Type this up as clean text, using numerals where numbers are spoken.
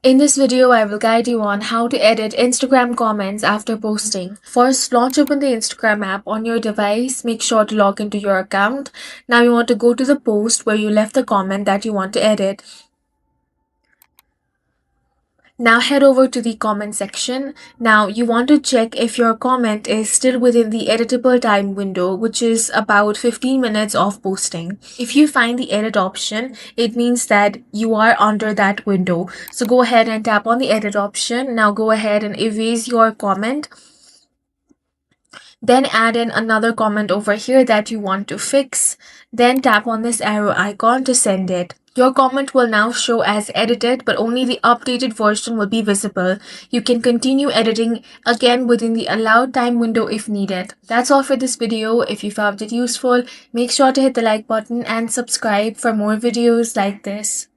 In this video, I will guide you on how to edit Instagram comments after posting. First, launch open the Instagram app on your device. Make sure to log into your account. Now you want to go to the post where you left the comment that you want to edit. Now head over to the comment section. Now you want to check if your comment is still within the editable time window, which is about 15 minutes of posting. If you find the edit option, it means that you are under that window. So go ahead and tap on the edit option. Now go ahead and erase your comment. Then add in another comment over here that you want to fix. Then tap on this arrow icon to send it. Your comment will now show as edited, but only the updated version will be visible. You can continue editing again within the allowed time window if needed. That's all for this video. If you found it useful, make sure to hit the like button and subscribe for more videos like this.